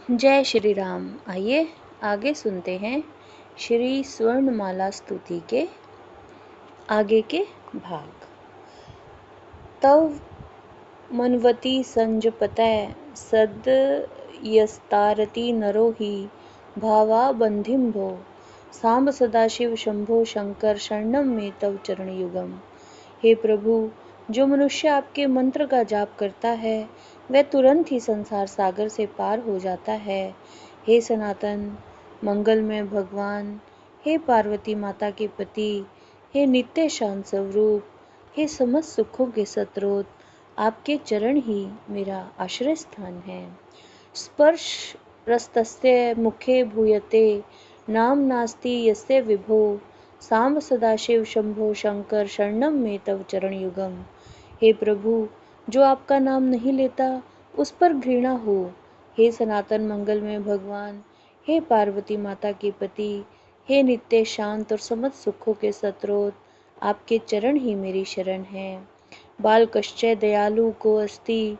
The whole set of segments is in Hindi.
जय श्री राम। आइए आगे सुनते हैं श्री स्वर्णमाला स्तुति के आगे के भाग। तव मनवती संजपतय सद यस्तारति नरो ही भावाबंधिम भो सांब सदाशिव शंभो शंकर शरणम में तव चरण युगम। हे प्रभु, जो मनुष्य आपके मंत्र का जाप करता है वह तुरंत ही संसार सागर से पार हो जाता है। हे सनातन मंगलमय भगवान, हे पार्वती माता के पति, हे नित्य शांत स्वरूप, हे समस्त सुखों के स्रोत, आपके चरण ही मेरा आश्रय स्थान है। स्पर्श रस्तस्य मुखे भूयते नाम नास्ति यस्य विभो सांब सदाशिव शंभो शंकर शरणम में तव चरण युगम। हे प्रभु, जो आपका नाम नहीं लेता उस पर घृणा हो। हे सनातन मंगलमय भगवान, हे पार्वती माता के पति, हे नित्य शांत और समस्त सुखों के स्रोत, आपके चरण ही मेरी शरण है। बाल कश्चय दयालु को अस्ति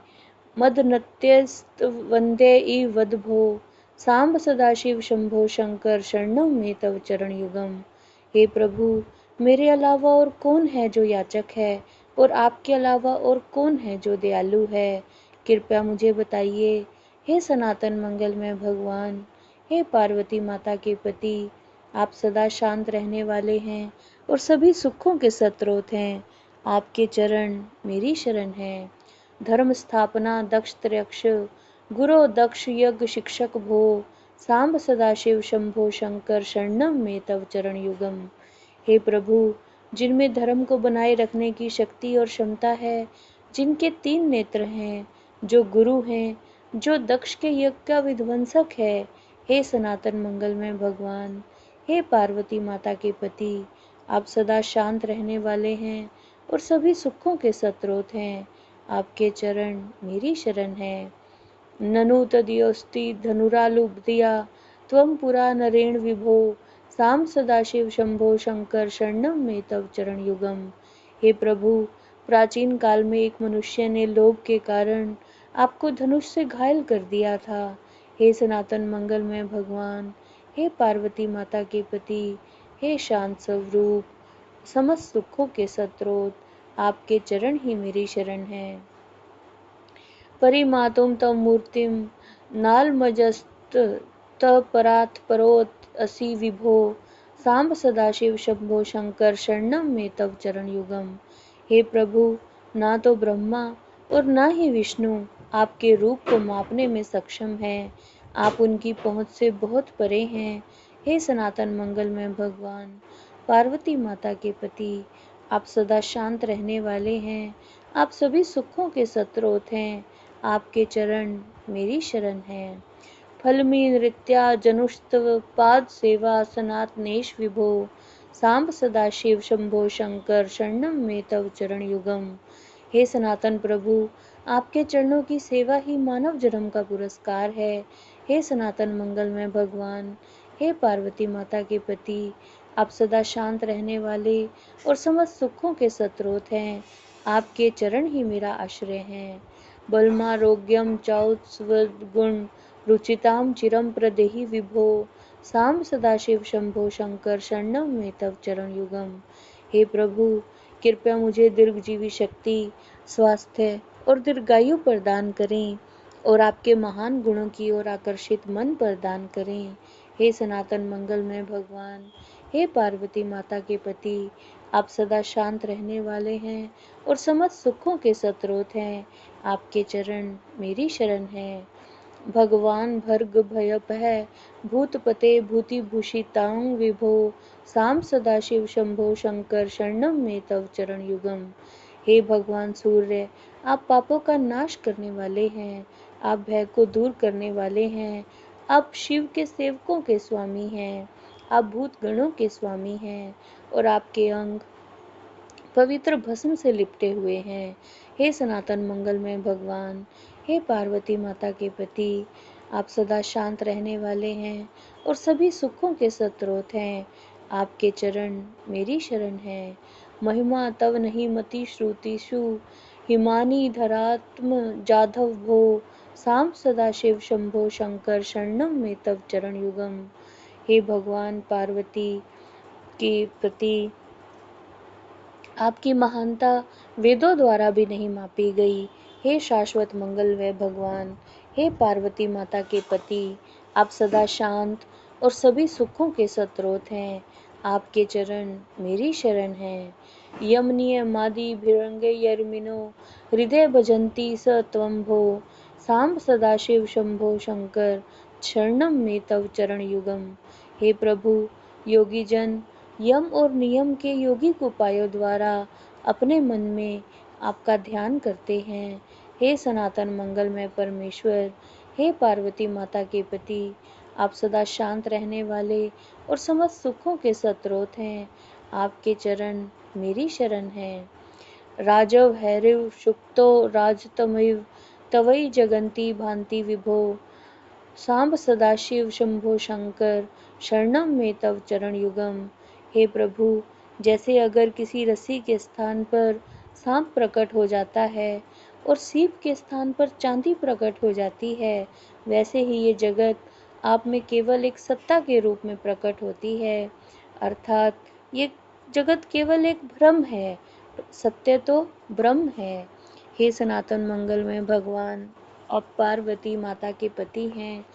मद नत्यस्त वंदे ई वदभो सांब सदाशिव शंभो शंकर शरणम में तव चरण युगम। हे प्रभु, मेरे अलावा और कौन है जो याचक है और आपके अलावा और कौन है जो दयालु है? कृपया मुझे बताइए। हे सनातन मंगलमय भगवान, हे पार्वती माता के पति, आप सदा शांत रहने वाले हैं और सभी सुखों के स्रोत हैं। आपके चरण मेरी शरण है। धर्म स्थापना दक्ष त्रयक्ष गुरो दक्ष यज्ञ शिक्षक भो सांब सदाशिव शंभो शंकर शरणम में तव चरण युगम। हे प्रभु, जिनमें धर्म को बनाए रखने की शक्ति और क्षमता है, जिनके 3 नेत्र हैं, जो गुरु हैं, जो दक्ष के यज्ञ का विध्वंसक है, हे सनातन मंगलमय भगवान, हे पार्वती माता के पति, आप सदा शांत रहने वाले हैं और सभी सुखों के स्रोत हैं। आपके चरण मेरी शरण है। ननु तदियोस्ति धनुरालुब्धिया त्वं पुरा नरेण विभो सांब सदाशिव शंभो शंकर शरणम में तव चरण युगम। हे प्रभु, प्राचीन काल में एक मनुष्य ने लोभ के कारण आपको धनुष से घायल कर दिया था। हे सनातन मंगलमय भगवान, हे पार्वती माता के पति, हे शांत स्वरूप, समस्त सुखों के स्रोत, आपके चरण ही मेरी शरण है। परिमातुम तव मूर्तिम नालमजस्त परात परोत असि विभो सांब सदाशिव शंभो शंकर शरणम में तव चरण युगम। हे प्रभु, ना तो ब्रह्मा और ना ही विष्णु आपके रूप को मापने में सक्षम है। आप उनकी पहुंच से बहुत परे हैं। हे सनातन मंगलमय भगवान, पार्वती माता के पति, आप सदा शांत रहने वाले हैं। आप सभी सुखों के स्रोत हैं। आपके चरण मेरी शरण है। फलमी नृत्या जनुस्तव पाद सेवा सनातनेश विभो सांब सदाशिव शंभो शंकर शरणम में तव चरण युगम। हे सनातन प्रभु, आपके चरणों की सेवा ही मानव जन्म का पुरस्कार है। हे सनातन मंगलमय भगवान, हे पार्वती माता के पति, आप सदा शांत रहने वाले और समस्त सुखों के स्रोत हैं। आपके चरण ही मेरा आश्रय है। बलमारोग्यम चौत्स्वगुण रुचिताम चिरम प्रदेहि विभो सांब सदाशिव शंभो शंकर शरणम में तव चरण युगम। हे प्रभु, कृपया मुझे दीर्घजीवी शक्ति, स्वास्थ्य और दीर्घायु प्रदान करें और आपके महान गुणों की ओर आकर्षित मन प्रदान करें। हे सनातन मंगलमय भगवान, हे पार्वती माता के पति, आप सदा शांत रहने वाले हैं और समस्त सुखों के स्रोत हैं। आपके चरण मेरी शरण है। भगवान भर्ग भयभय भूतपते भूतिभूषितां विभो सांब सदाशिव शंभो शंकर शरणम में तव चरण युगम। हे भगवान सूर्य, आप पापों का नाश करने वाले हैं। आप भय को दूर करने वाले हैं। आप शिव के सेवकों के स्वामी हैं। आप भूत गणों के स्वामी हैं और आपके अंग पवित्र भस्म से लिपटे हुए हैं। हे सनातन मंगलमय भगवान, हे पार्वती माता के पति, आप सदा शांत रहने वाले हैं और सभी सुखों के स्रोत हैं। आपके चरण मेरी शरण है। महिमा तव नहीं मति श्रुतिषु हिमानी धरात्म जाधव भो सांब सदाशिव शंभो शंकर शरणम में तव चरण युगम। हे भगवान पार्वती के प्रति आपकी महानता वेदों द्वारा भी नहीं मापी गई। हे शाश्वत मंगल व भगवान, हे पार्वती माता के पति, आप सदा शांत और सभी सुखों के स्रोत हैं। आपके चरण मेरी शरण है। यमनीय मादि भिरंगे यर्मिनो हृदय भजंती स त्वं भो। सांब सदाशिव शंभो शंकर शरणम में तव चरण युगम। हे प्रभु, योगी जन यम और नियम के योगिक उपायों द्वारा अपने मन में आपका ध्यान करते हैं। हे सनातन मंगलमय परमेश्वर, हे पार्वती माता के पति, आप सदा शांत रहने वाले और समस्त सुखों के स्रोत हैं। आपके चरण मेरी शरण है। राजव हैरिव शुक्तो राजतमिव तवई जगंती भांति विभो। सांब सदाशिव शंभो शंकर शरणम में तव चरण युगम। हे प्रभु, जैसे अगर किसी रस्सी के स्थान पर सांप प्रकट हो जाता है और सीप के स्थान पर चांदी प्रकट हो जाती है, वैसे ही ये जगत आप में केवल एक सत्ता के रूप में प्रकट होती है। अर्थात ये जगत केवल एक भ्रम है, सत्य तो ब्रह्म है। हे सनातन मंगलमय भगवान, आप पार्वती माता के पति हैं।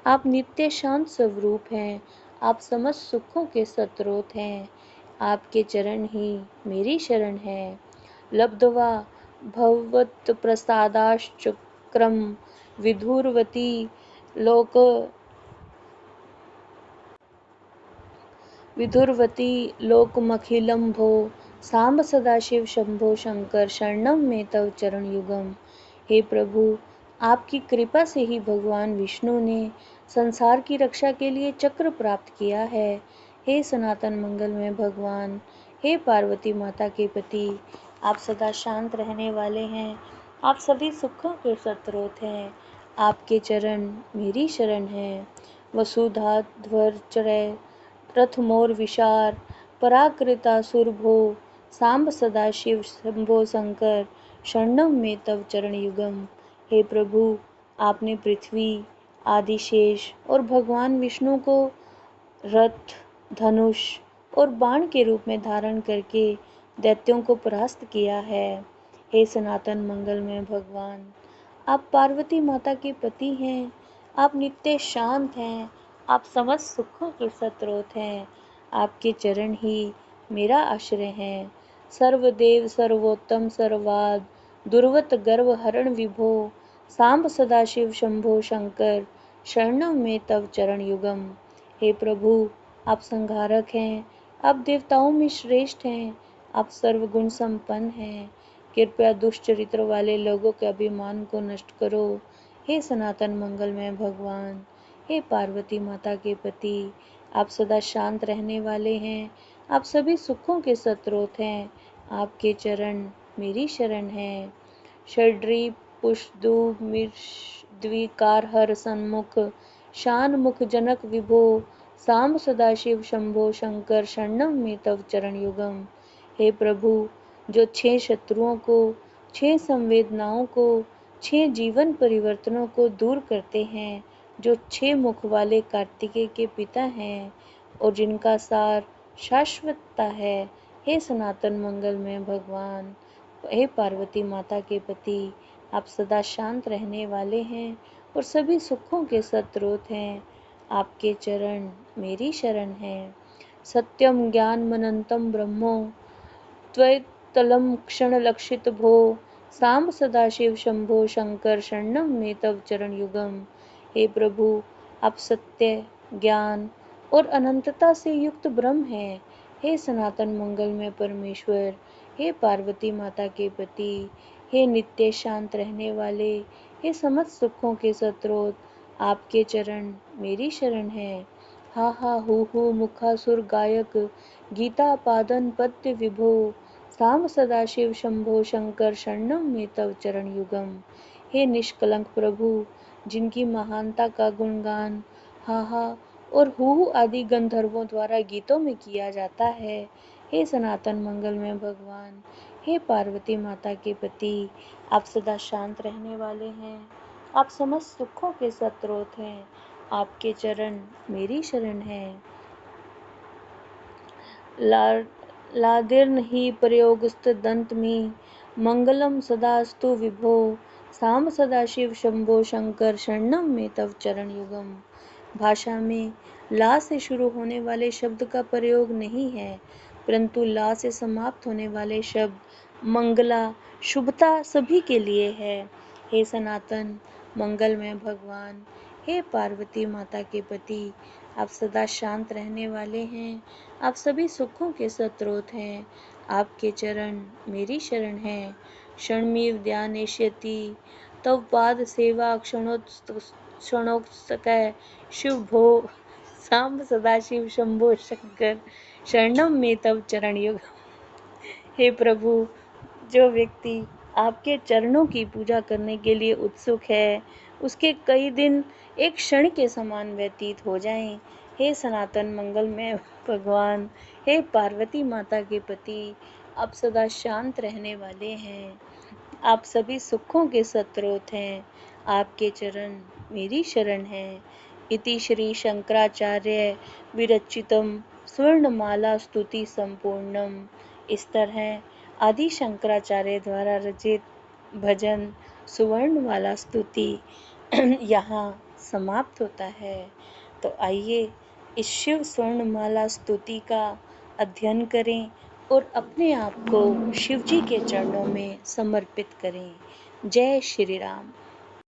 आप नित्य शांत स्वरूप हैं। आप समस्त सुखों के स्रोत हैं। आपके चरण ही मेरी शरण है। लब्ध्वा भगवत प्रसादाश्चक्रम विधुरवती लोक विधुरवती लोकमखिलं भो। सांब सदाशिव शंभो शंकर शरणम में तव चरण युगम। हे प्रभु, आपकी कृपा से ही भगवान विष्णु ने संसार की रक्षा के लिए चक्र प्राप्त किया है। हे सनातन मंगलमय भगवान, हे पार्वती माता के पति, आप सदा शांत रहने वाले हैं। आप सभी सुखों के स्रोत हैं। आपके चरण मेरी शरण है। वसुधाध्वर चरय रथ मोर विशार पराकृता सुरभो। सांब सदाशिव शंभो शंकर शरणम में तव चरण युगम। हे प्रभु, आपने पृथ्वी, आदिशेष और भगवान विष्णु को रथ, धनुष और बाण के रूप में धारण करके दैत्यों को परास्त किया है। हे सनातन मंगलमय भगवान, आप पार्वती माता के पति हैं। आप नित्य शांत हैं। आप समस्त सुखों के स्रोत हैं। आपके चरण ही मेरा आश्रय है। सर्वदेव सर्वोत्तम सर्वाद दुर्वत गर्व हरण विभो। सांब सदाशिव शंभो शंकर शरणम में तव चरण युगम। हे प्रभु, आप संहारक हैं। आप देवताओं में श्रेष्ठ हैं। आप सर्वगुण संपन्न हैं। कृपया दुष्ट चरित्र वाले लोगों के अभिमान को नष्ट करो। हे सनातन मंगलमय भगवान, हे पार्वती माता के पति, आप सदा शांत रहने वाले हैं। आप सभी सुखों के स्रोत हैं। आपके चरण मेरी शरण है। षड्री पुष्दु द्विकार हर सन्मुख शान मुख जनक विभो। सांब सदाशिव शंभो शंकर शरणम में तव चरण युगम। हे प्रभु, जो 6 शत्रुओं को, 6 संवेदनाओं को, 6 जीवन परिवर्तनों को दूर करते हैं, जो 6 मुख वाले कार्तिकेय के पिता हैं और जिनका सार शाश्वतता है। हे सनातन मंगलमय भगवान, हे पार्वती माता के पति, आप सदा शांत रहने वाले हैं और सभी सुखों के स्रोत हैं। आपके चरण मेरी शरण है। सत्यम ज्ञान मनंतम ब्रह्मो त्वैतलं क्षण लक्षित भो। सांब सदाशिव शंभो शंकर शरणम में तव चरण युगम। हे प्रभु, आप सत्य, ज्ञान और अनंतता से युक्त ब्रह्म हैं। हे सनातन मंगलमय परमेश्वर, हे पार्वती माता के पति, हे नित्य शांत रहने वाले, हे समस्त सुखों के स्रोत, आपके चरण मेरी शरण है। हा हा हु मुखासुर गायक गीता पादन पद्य विभो। सांब सदाशिव शंभो शंकर शरणम में तव चरण युगम। हे निष्कलंक प्रभु, जिनकी महानता का गुणगान हा हा और हु आदि गंधर्वों द्वारा गीतों में किया जाता है। हे सनातन मंगलमय भगवान, हे पार्वती माता के पति, आप सदा शांत रहने वाले हैं। आप समस्त सुखों के स्रोत हैं, आपके चरण मेरी शरण है। लादिर्न हि प्रयोगस्तदन्तमि मंगलम सदास्तु विभो साम सदाशिव शंभो शंकर शरणम में तव चरण युगम। भाषा में ला से शुरू होने वाले शब्द का प्रयोग नहीं है, परंतु ला से समाप्त होने वाले शब्द मंगला शुभता सभी के लिए है। हे सनातन मंगलमय भगवान, हे पार्वती माता के पति, आप सदा शांत रहने वाले हैं, आप सभी सुखों के स्रोत हैं, आपके चरण मेरी शरण है। क्षणमिव ध्यानेष्यति तव पाद सेवा क्षणोत्सकः शिव भो सांब सदाशिव शंभो शंकर शरणम में तव चरण युग। हे प्रभु, जो व्यक्ति आपके चरणों की पूजा करने के लिए उत्सुक है, उसके कई दिन एक क्षण के समान व्यतीत हो जाएं। हे सनातन मंगलमय भगवान, हे पार्वती माता के पति, आप सदा शांत रहने वाले हैं, आप सभी सुखों के स्रोत हैं, आपके चरण मेरी शरण है। इति श्री शंकराचार्य विरचितम स्वर्णमाला स्तुति संपूर्णम। इस तरह आदि शंकराचार्य द्वारा रचित भजन सुवर्णमाला स्तुति यहाँ समाप्त होता है। तो आइए इस शिव स्वर्णमाला स्तुति का अध्ययन करें और अपने आप को शिव जी के चरणों में समर्पित करें। जय श्री राम।